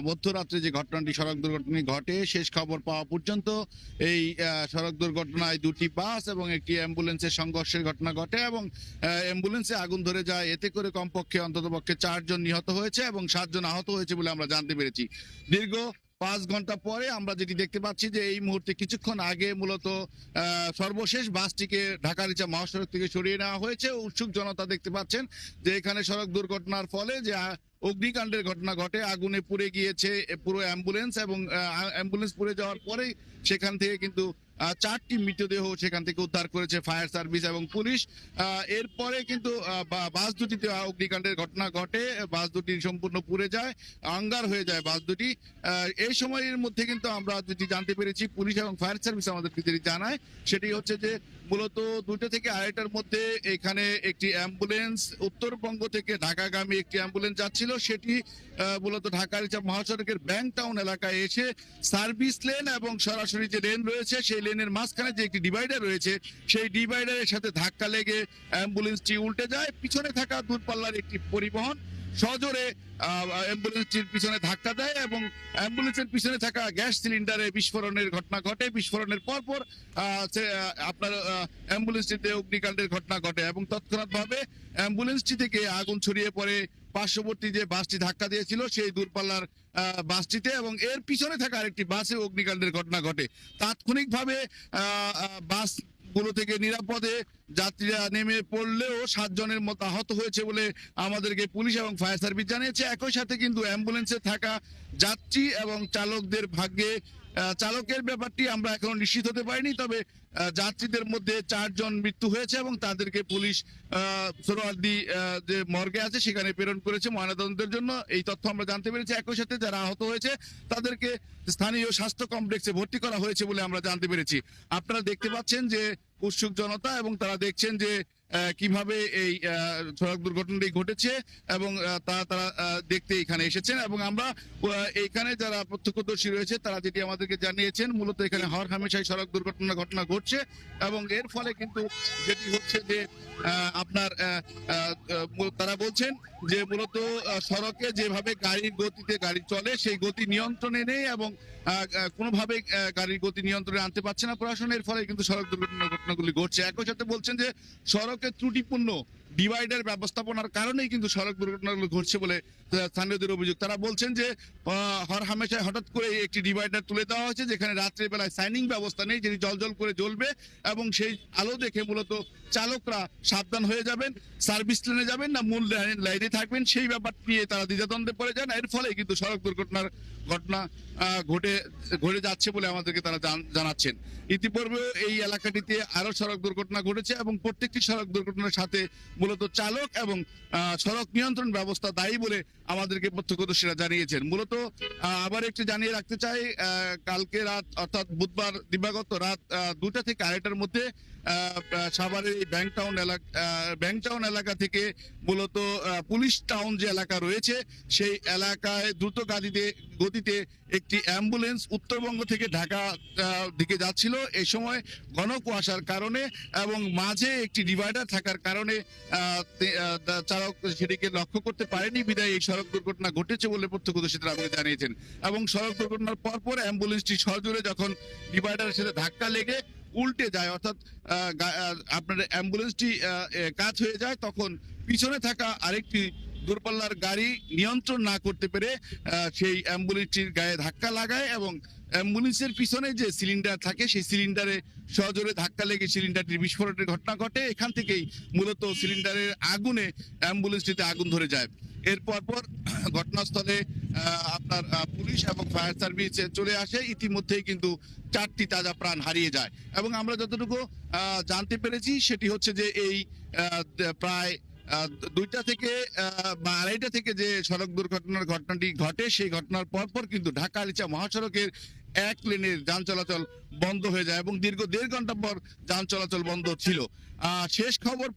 মধ্যরাত্রে যে ঘটনাটি সড়ক দুর্ঘটনা ঘটে, শেষ খবর পাওয়া পর্যন্ত এই সড়ক দুর্ঘটনায় দুটি বাস এবং একটি অ্যাম্বুলেন্সের সংঘর্ষের ঘটনা ঘটে এবং অ্যাম্বুলেন্সে আগুন ধরে যায়। এতে করে কমপক্ষে অন্ততপক্ষে 4 জন নিহত হয়েছে এবং 7 জন আহত হয়েছে বলে আমরা জানতে পেরেছি। দীর্ঘ 5 ঘন্টা পরে আমরা যেটি দেখতে পাচ্ছি যে এই মুহূর্তে কিছুক্ষণ আগে মূলত সর্বশেষ বাসটিকে ঢাকা-রিচা মহাসড়ক থেকে সরিয়ে নেওয়া হয়েছে। উৎসুক জনতা দেখতে পাচ্ছেন যে এখানে সড়ক দুর্ঘটনার ফলে যে অগ্নিকাণ্ডের ঘটনা ঘটে, আগুনে পুড়ে গিয়েছে পুরো অ্যাম্বুলেন্স এবং অ্যাম্বুলেন্স পুড়ে যাওয়ার পরেই সেখান থেকে কিন্তু 4টি মৃতদেহ সেখান থেকে উদ্ধার করেছে ফায়ার সার্ভিস এবং পুলিশ। এরপরে কিন্তু বাস দুটিতে অগ্নিকাণ্ডের ঘটনা ঘটে, বাস দুটি সম্পূর্ণ পুড়ে যায়, আঙ্গার হয়ে যায় বাস দুটি। এই সময়ের মধ্যে কিন্তু আমরা যেটি জানতে পেরেছি, পুলিশ এবং ফায়ার সার্ভিস আমাদেরকে যেটি জানায় সেটি হচ্ছে যে মূলত 2টা থেকে 2:30টার মধ্যে এখানে একটি অ্যাম্বুলেন্স উত্তরবঙ্গ থেকে ঢাকাগামী একটি অ্যাম্বুলেন্স যাচ্ছিল, সেটি মূলত ঢাকা-রিচা মহাসড়কের ব্যাংক টাউন এলাকায় এসে সার্ভিস লেন এবং সরাসরি যে লেন রয়েছে সেই লেনের মাঝখানে যে একটি ডিভাইডার রয়েছে সেই ডিভাইডারের সাথে ধাক্কা লেগে অ্যাম্বুলেন্সটি উল্টে যায়। পিছনে থাকা দূরপাল্লার একটি পরিবহন সজোরে অ্যাম্বুলেন্সটির পিছনে ধাক্কা দেয় এবং অ্যাম্বুলেন্সের পিছনে থাকা গ্যাস সিলিন্ডারে বিস্ফোরণের ঘটনা ঘটে। বিস্ফোরণের পরপর আপনার অ্যাম্বুলেন্সটিতে অগ্নিকাণ্ডের ঘটনা ঘটে এবং তৎক্ষণাৎভাবে অ্যাম্বুলেন্সটি থেকে আগুন ছড়িয়ে পড়ে পার্শ্ববর্তী যে বাসটি ধাক্কা দিয়েছিল সেই দূরপাল্লার বাসটিতে এবং এর পিছনে থাকা আরেকটি বাসে অগ্নিকাণ্ডের ঘটনা ঘটে। তাৎক্ষণিকভাবে বাস গুলো থেকে নিরাপদে যাত্রীরা নেমে পড়লেও 7 জনের মতো আহত হয়েছে বলে আমাদেরকে পুলিশ এবং ফায়ার সার্ভিস জানিয়েছে। একই সাথে কিন্তু অ্যাম্বুলেন্সে থাকা যাত্রী এবং চালকদের ভাগ্যে চালকের ব্যাপারটি আমরা এখনো নিশ্চিত হতে পারিনি, তবে যাত্রীদের মধ্যে 4 জন মৃত্যু হয়েছে এবং তাদেরকে পুলিশ সোহরাওয়ার্দী যে মর্গে আছে সেখানে প্রেরণ করেছে ময়নাতদন্তের জন্য। এই তথ্য আমরা জানতে পেরেছি। একই সাথে যারা আহত হয়েছে তাদেরকে স্থানীয় স্বাস্থ্য কমপ্লেক্সে ভর্তি করা হয়েছে বলে আমরা জানতে পেরেছি। আপনারা দেখতে পাচ্ছেন যে উৎসুক জনতা এবং তারা দেখছেন যে কিভাবে এই সড়ক দুর্ঘটনাটি ঘটেছে এবং তারা দেখতে এখানে এসেছেন এবং আমরা এইখানে যারা প্রত্যক্ষদর্শী রয়েছে তারা যেটি আমাদেরকে জানিয়েছেন, মূলত এখানে হর হামেশাই সড়ক দুর্ঘটনা ঘটনা ঘটছে এবং এর ফলে কিন্তু যেটি হচ্ছে যে আপনার তারা বলছেন যে মূলত সড়কে যেভাবে গাড়ির গতিতে গাড়ি চলে সেই গতি নিয়ন্ত্রণে নেই এবং কোনোভাবে গাড়ির গতি নিয়ন্ত্রণে আনতে পারছে না প্রশাসন, এর ফলে কিন্তু সড়ক দুর্ঘটনার ঘটনাগুলি ঘটছে। একই সাথে বলছেন যে সড়কে ত্রুটিপূর্ণ ডিভাইডার ব্যবস্থাপনার কারণেই কিন্তু সড়ক দুর্ঘটনাগুলো ঘটছে বলে স্থানীয়দের অভিযোগ। তারা বলছেন যে হর হামেশায় হঠাৎ করে একটি ডিভাইডার তুলে দেওয়া হয়েছে যেখানে রাত্রের বেলায় সাইনিং ব্যবস্থা নেই, যেটি জল করে জ্বলবে এবং সেই আলো দেখে মূলত চালকরা সাবধান হয়ে যাবেন, সার্ভিস লেনে যাবেন না মূল লাইনে থাকবেন সেই ব্যাপার নিয়ে তারা দ্বিধাদ্বন্দ্বে পড়ে যান। এর ফলে কিন্তু সড়ক দুর্ঘটনার ঘটনা ঘটে যাচ্ছে বলে আমাদেরকে তারা জানাচ্ছেন। ইতিপূর্বে এই এলাকাটিতে আরো সড়ক দুর্ঘটনা ঘটেছে এবং প্রত্যেকটি সড়ক দুর্ঘটনার সাথে মূলত চালক এবং সড়ক নিয়ন্ত্রণ ব্যবস্থা দায়ী বলে আমাদেরকে প্রত্যক্ষদর্শীরা জানিয়েছেন। মূলত আবার একটু জানিয়ে রাখতে চাই, কালকে রাত অর্থাৎ বুধবার দিবাগত রাত 2টা থেকে 2:30টার মধ্যে সাভারের এই ব্যাংক টাউন এলাকা থেকে মূলত পুলিশ টাউন যে এলাকা রয়েছে সেই এলাকায় দ্রুত গতিতে একটি অ্যাম্বুলেন্স উত্তরবঙ্গ থেকে ঢাকা দিকে যাচ্ছিল। এই সময় ঘন কুয়াশার কারণে এবং মাঝে একটি ডিভাইডার থাকার কারণে চালক সেটিকে লক্ষ্য করতে পারেনি, বিধায় এই সড়ক দুর্ঘটনা ঘটেছে বলে প্রত্যক্ষদর্শীরা আমাকে জানিয়েছেন। এবং সড়ক দুর্ঘটনার পরপর অ্যাম্বুলেন্সটি সজোরে যখন ডিভাইডারের সাথে ধাক্কা লেগে উল্টে যায় অর্থাৎ আপনার অ্যাম্বুলেন্সটি কাত হয়ে যায়, তখন পিছনে থাকা আরেকটি দূরপাল্লার গাড়ি নিয়ন্ত্রণ না করতে পেরে সেই অ্যাম্বুলেন্সটির গায়ে ধাক্কা লাগায় এবং অ্যাম্বুলেন্সের পিছনে যে সিলিন্ডার থাকে সেই সিলিন্ডারে সজোরে ধাক্কা লেগে সিলিন্ডারটির বিস্ফোরণের ঘটনা ঘটে। এখান থেকেই মূলত সিলিন্ডারের আগুনে অ্যাম্বুলেন্সটিতে আগুন ধরে যায়। এর পরপর ঘটনাস্থলে আপনার পুলিশ এবং ফায়ার সার্ভিস চলে আসে। ইতিমধ্যেই কিন্তু 4টি তাজা প্রাণ হারিয়ে যায় এবং আমরা যতটুকু জানতে পেরেছি সেটি হচ্ছে যে এই প্রায় 2টা থেকে বা 2:30 থেকে যে সড়ক দুর্ঘটনার ঘটনাটি ঘটে সেই ঘটনার পরপর কিন্তু ঢাকা-রিচা মহাসড়কের 1 লেনের যান চলাচল বন্ধ হয়ে যায় এবং দীর্ঘ 1.5 ঘন্টা পর যান চলাচল বন্ধ ছিল। শেষ খবর